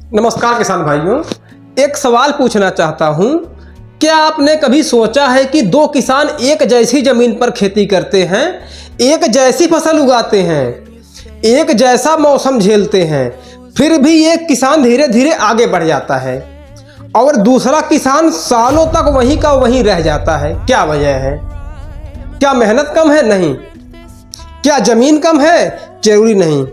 नमस्कार किसान भाइयों, एक सवाल पूछना चाहता हूं। क्या आपने कभी सोचा है कि दो किसान एक जैसी जमीन पर खेती करते हैं, एक जैसी फसल उगाते हैं, एक जैसा मौसम झेलते हैं, फिर भी एक किसान धीरे धीरे आगे बढ़ जाता है और दूसरा किसान सालों तक वहीं का वहीं रह जाता है? क्या वजह है? क्या मेहनत कम है? नहीं। क्या जमीन कम है? जरूरी नहीं।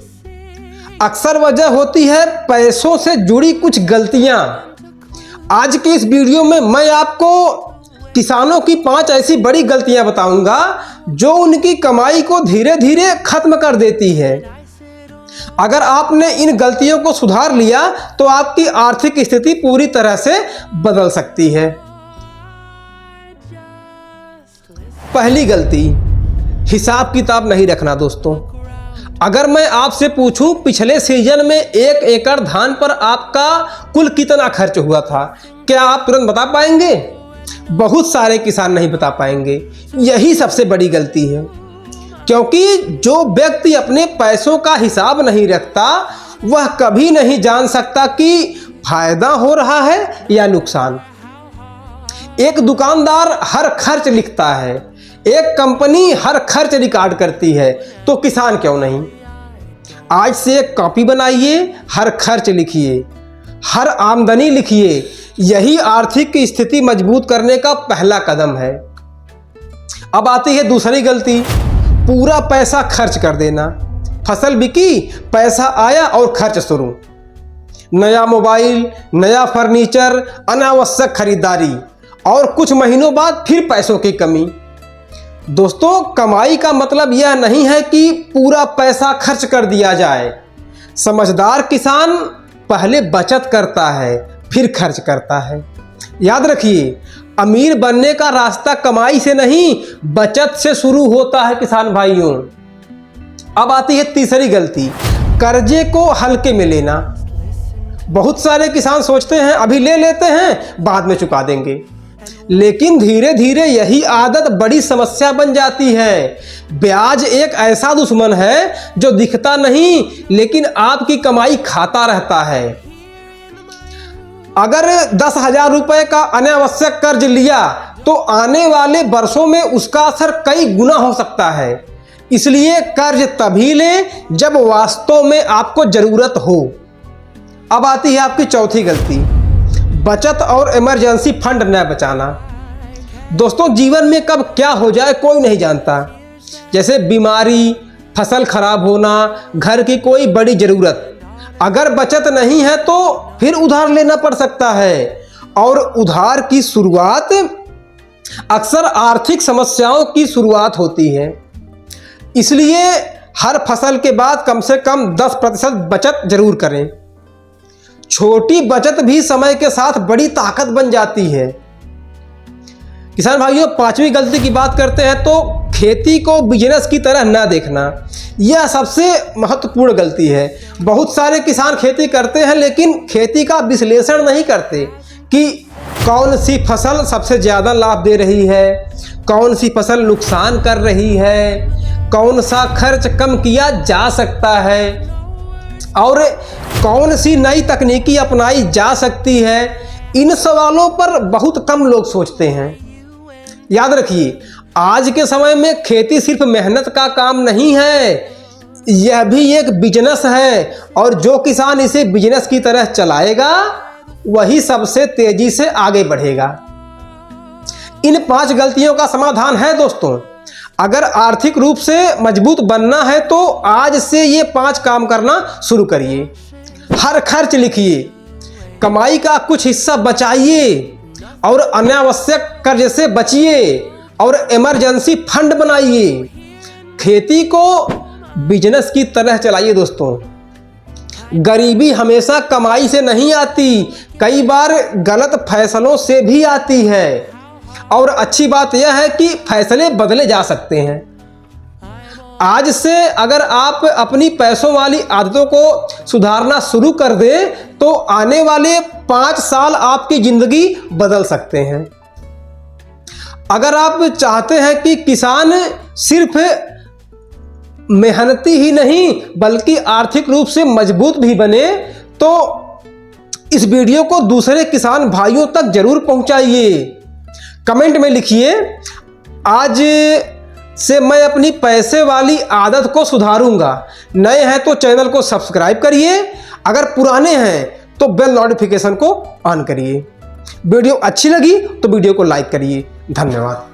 अक्सर वजह होती है पैसों से जुड़ी कुछ गलतियां। आज की इस वीडियो में मैं आपको किसानों की 5 ऐसी बड़ी गलतियां बताऊंगा जो उनकी कमाई को धीरे धीरे खत्म कर देती है। अगर आपने इन गलतियों को सुधार लिया तो आपकी आर्थिक स्थिति पूरी तरह से बदल सकती है। पहली गलती, हिसाब किताब नहीं रखना। दोस्तों, अगर मैं आपसे पूछूं पिछले सीजन में 1 एकड़ धान पर आपका कुल कितना खर्च हुआ था, क्या आप तुरंत बता पाएंगे? बहुत सारे किसान नहीं बता पाएंगे। यही सबसे बड़ी गलती है, क्योंकि जो व्यक्ति अपने पैसों का हिसाब नहीं रखता वह कभी नहीं जान सकता कि फायदा हो रहा है या नुकसान। एक दुकानदार हर खर्च लिखता है, एक कंपनी हर खर्च रिकॉर्ड करती है, तो किसान क्यों नहीं? आज से एक कॉपी बनाइए, हर खर्च लिखिए, हर आमदनी लिखिए। यही आर्थिक स्थिति मजबूत करने का पहला कदम है। अब आती है दूसरी गलती, पूरा पैसा खर्च कर देना। फसल बिकी, पैसा आया और खर्च शुरू। नया मोबाइल, नया फर्नीचर, अनावश्यक खरीदारी और कुछ महीनों बाद फिर पैसों की कमी। दोस्तों, कमाई का मतलब यह नहीं है कि पूरा पैसा खर्च कर दिया जाए। समझदार किसान पहले बचत करता है, फिर खर्च करता है। याद रखिए, अमीर बनने का रास्ता कमाई से नहीं, बचत से शुरू होता है किसान भाइयों। अब आती है तीसरी गलती, कर्जे को हल्के में लेना। बहुत सारे किसान सोचते हैं अभी ले लेते हैं, बाद में चुका देंगे, लेकिन धीरे धीरे यही आदत बड़ी समस्या बन जाती है। ब्याज एक ऐसा दुश्मन है जो दिखता नहीं लेकिन आपकी कमाई खाता रहता है। अगर 10,000 रुपए का अनावश्यक कर्ज लिया तो आने वाले वर्षों में उसका असर कई गुना हो सकता है। इसलिए कर्ज तभी लें जब वास्तव में आपको जरूरत हो। अब आती है आपकी चौथी गलती, बचत और इमरजेंसी फंड न बचाना। दोस्तों, जीवन में कब क्या हो जाए कोई नहीं जानता, जैसे बीमारी, फसल खराब होना, घर की कोई बड़ी जरूरत। अगर बचत नहीं है तो फिर उधार लेना पड़ सकता है, और उधार की शुरुआत अक्सर आर्थिक समस्याओं की शुरुआत होती है। इसलिए हर फसल के बाद कम से कम 10% बचत जरूर करें। छोटी बचत भी समय के साथ बड़ी ताकत बन जाती है। किसान भाइयों, 5वीं गलती की बात करते हैं तो खेती को बिजनेस की तरह न देखना। यह सबसे महत्वपूर्ण गलती है। बहुत सारे किसान खेती करते हैं लेकिन खेती का विश्लेषण नहीं करते कि कौन सी फसल सबसे ज़्यादा लाभ दे रही है, कौन सी फसल नुकसान कर रही है, कौन सा खर्च कम किया जा सकता है और कौन सी नई तकनीकी अपनाई जा सकती है। इन सवालों पर बहुत कम लोग सोचते हैं। याद रखिए, आज के समय में खेती सिर्फ मेहनत का काम नहीं है, यह भी एक बिजनेस है, और जो किसान इसे बिजनेस की तरह चलाएगा वही सबसे तेजी से आगे बढ़ेगा। इन 5 गलतियों का समाधान है दोस्तों। अगर आर्थिक रूप से मजबूत बनना है तो आज से ये 5 काम करना शुरू करिए। हर खर्च लिखिए, कमाई का कुछ हिस्सा बचाइए और अनावश्यक कर्ज से बचिए और इमरजेंसी फंड बनाइए। खेती को बिजनेस की तरह चलाइए दोस्तों। गरीबी हमेशा कमाई से नहीं आती, कई बार गलत फैसलों से भी आती है, और अच्छी बात यह है कि फैसले बदले जा सकते हैं। आज से अगर आप अपनी पैसों वाली आदतों को सुधारना शुरू कर दें तो आने वाले 5 साल आपकी जिंदगी बदल सकते हैं। अगर आप चाहते हैं कि किसान सिर्फ मेहनती ही नहीं बल्कि आर्थिक रूप से मजबूत भी बने, तो इस वीडियो को दूसरे किसान भाइयों तक जरूर पहुंचाइए। कमेंट में लिखिए, आज से मैं अपनी पैसे वाली आदत को सुधारूंगा। नए हैं तो चैनल को सब्सक्राइब करिए, अगर पुराने हैं तो बेल नोटिफिकेशन को ऑन करिए। वीडियो अच्छी लगी तो वीडियो को लाइक करिए। धन्यवाद।